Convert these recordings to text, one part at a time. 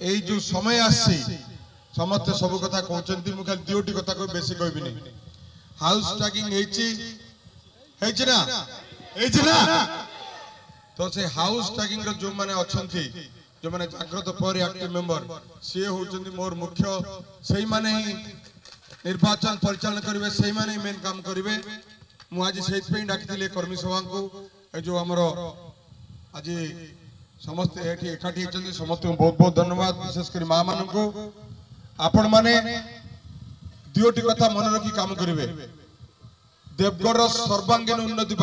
এই जो समय आसी समस्त सब कथा कहते मुझे खाली दुटी कथा को बेसी कहबी हाउस टैगिंग ना तो से हाउस टैगिंग जो माने अच्छी जो माने जाग्रत पर एक्टिव मेंबर सी होचंदी मोर मुख्य सही माने ही निर्वाचन परिचालन करेंगे सही माने मेन काम करेंगे मु आज से डाकी कर्मी सभा को जो आमर आज समस्त एकाठी समस्त बहुत बहुत धन्यवाद विशेषकर माँ मान को आपण माने दुटी कथा मन रखी काम करेंगे देवगढ़ सर्वांगीन उन्नति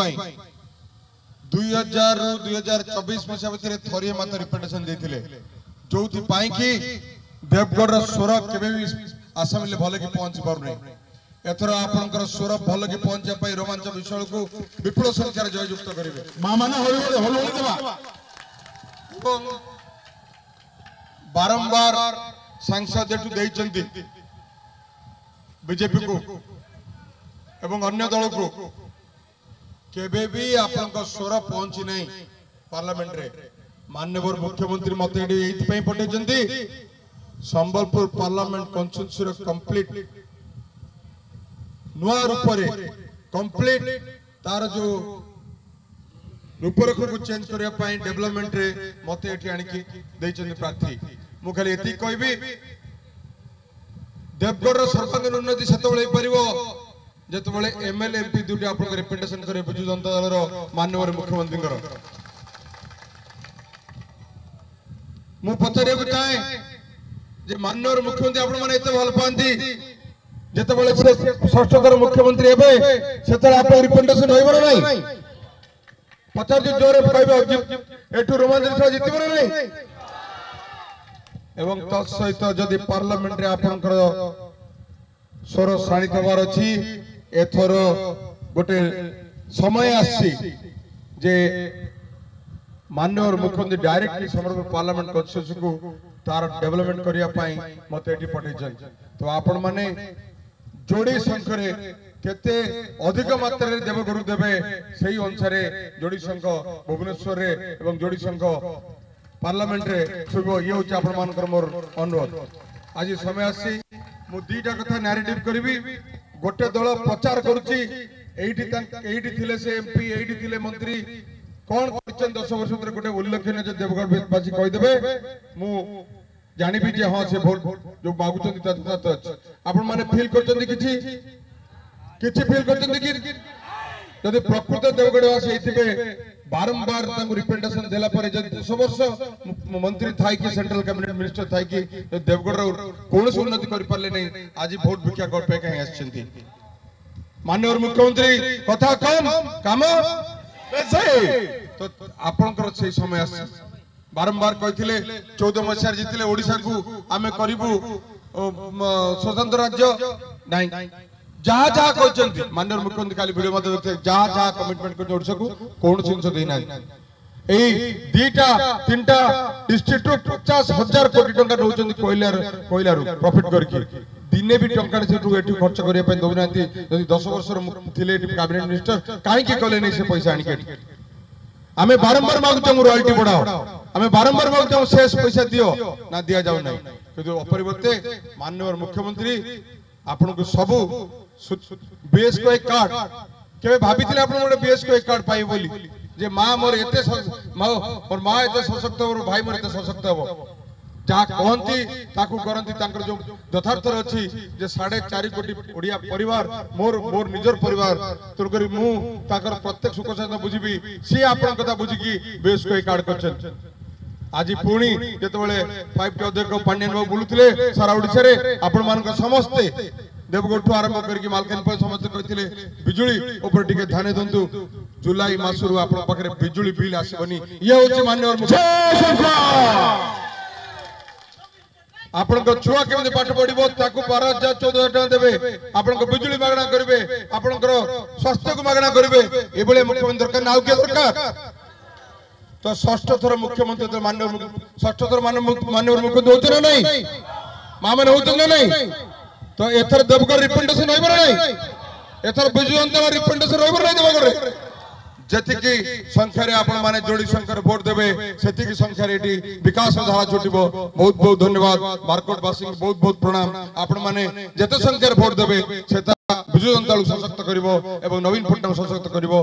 2000 रु 2024 मसीहा भितर थरिए मात्र रिप्रेजेंटेशन देथिले जोथि पाई कि देवगढ़ स्वर केबे भी आसाम भल कि पहुंच पार नहीं एथर आपनकर स्वर भल कि पहुंचा पाई रोमांच विषय को विपुल संख्यार जययुक्त करेंगे मां माने होली देवा बारंबार सांसद एटू देइचंती बीजेपी को एवं अन्य दल को केबे भी आपनका स्वर पहुंची नहीं पार्लियामेंट रे माननीय मुख्यमंत्री मत एई पठेचंती संबलपुर पार्लियामेंट कॉन्स्टिट्यूएंसी कंप्लीट नुआ रूप रे कंप्लीट तार जो रूपरेख को चेंज करया पाई डेवलपमेंट रे मत एठी आनिकी देइचंती प्रार्थी मु खाली एती कहबी देवगढ़ सर्वांगीन उन्नति सेतबेले परिबो जेतबेले एमएलए एमपी दुटी आपन रिप्रेजेंटेशन करे बिजू जनता दल रो माननीय मुख्यमंत्री कर मु पचारे को चाहे जे माननीय मुख्यमंत्री आपन माने एते भल पांती जेतबेले से षष्ठकर मुख्यमंत्री हेबे सेतले आपन रिप्रेजेंटेशन होइबो नै पचार जो जोरे कहबे एठु रोमांचन जितिबो नै एवं तत्सहित जदि पार्लियामेंट रे आपन स्वर शाणित हबार अच्छी एथर गोटे समय आसी जे माननीय मुख्यमंत्री डायरेक्टली समग्र पार्लियामेंट कॉन्स्टिट्यूएंसी को तार डेवलपमेंट करिया पाई मत एठी पठेछन तो आपण माने जोड़ी संख्या केते अधिक मात्रा रे देवगुरु देबे सही अनुसार जोड़ी संख्या भुवनेश्वर रे एवं जोड़ी संख्या पार्लियामेंट रे सुबो ये होची आपण मानकर मोर अनुरोध आज समय आसी मु दीटा कथा नैरेटिव करबी गोटे दल प्रचार करूची एठी थिले से एमपी एठी थिले मंत्री कोन करचन 10 वर्ष भीतर गोटे उल्लेखनीय जे देवगढ़ बासी कहि देबे मु जानिबी जे हां से वोट जो मागुचंती तत आपण माने फील करचंती किछि फील करचंती कि जदि प्रकृत देवगढ़ वासी एथिबे बारंबार रिप्रेजेंटेशन देला पर 10 वर्ष मंत्री थाई कि सेंट्रल कैबिनेट मिनिस्टर थाई कि देवगढ़ कोन उन्नति कर पाले नहीं आज वोट भिक्षा कर पे कहीं आछंती माननीय मुख्यमंत्री कथा कम काम बेसी तो आपनकर से समय आस बारंबार कहिथिले 14 मसिया जितिले ओडिसा को आमे करिबु स्वतंत्र राज्य नहीं जहा जहा कहते माननीय मुख्यमंत्री काली वीडियो मत जहा जहा कमिटमेंट कर ओडिसा को कोन जिंस देना एई दीटा तीनटा डिस्ट्रिक्ट 50,000 कोटी टंका नौचंदी कोइला रु प्रॉफिट करके दिने भी टंका सेठू एठी खर्च करिया पे दोनांती यदि 10 वर्ष थिले कैबिनेट मिनिस्टर काहे के कले नहीं से पैसा आनी के हमें बारंबार मांगते हम रॉयल्टी बढ़ाओ हमें बारंबार मांगते हम शेष पैसा दियो ना दिया जाऊ नहीं किंतु अपरिवर्ते माननीय मुख्यमंत्री आपन को सब बीएस को एक कार्ड केबे भाबिथिले आपन गोटे बीएस को एक कार्ड पाई बोली जे मां मोर एते मोर मां एते सशक्त और भाई मोर एते सशक्त हो जा कहंती ताकू करंती तांकर जो यथार्थ अछि जे 4.5 कोटी ओडिया परिवार मोर निजर परिवार तोर करी मु ताकर प्रत्येक सुख साथ बुझिबी सी आपन कथा बुझिकी बीएस को एक कार्ड करछन आज पुणी जेतबेले 5 टी अध्यक्ष पांड्यन बाबू बुलुथिले सारा ओडिसा रे आपन मान समस्त देवगढ़ ठू आरंभ करके मालकान पर समस्त कहथिले बिजुली ऊपर टिके ध्यान दंतु जुलाई मासरु आपन पाखरे बिजुली बिल आसीबनी ये होची माननीय आपन को छुआ केमते पाठ पढिबो ताकू 12,000 14,000 टका देबे आपन को बिजुली मागणा करबे आपन को स्वास्थ्य को मागणा करबे एबले मुख्यमंत्री सरकार नाउ के सरकार तो षष्ठ थर मुख्यमंत्री तो माननीय षष्ठ थर माननीय मुख्यमंत्री होते ना नहीं मां माने होते ना नहीं तो एथर देवगढ़ रिप्रेजेंटेशन होइबो नहीं एथर बिजू जनता रिप्रेजेंटेशन होइबो नहीं देवगढ़ जेतिकी संख्यारे आपण माने जोड़ी संख्यारे भोट देबे सेतिकी संख्यारे एटी विकास धारा छुटिबो। बहुत बहुत धन्यवाद बारकोट वासी बहुत बहुत प्रणाम। आपण माने जेते संख्यारे भोट देबे सेता बिजु जनता सशक्त करिवो एवं नवीन पट्टनायक सशक्त करिवो।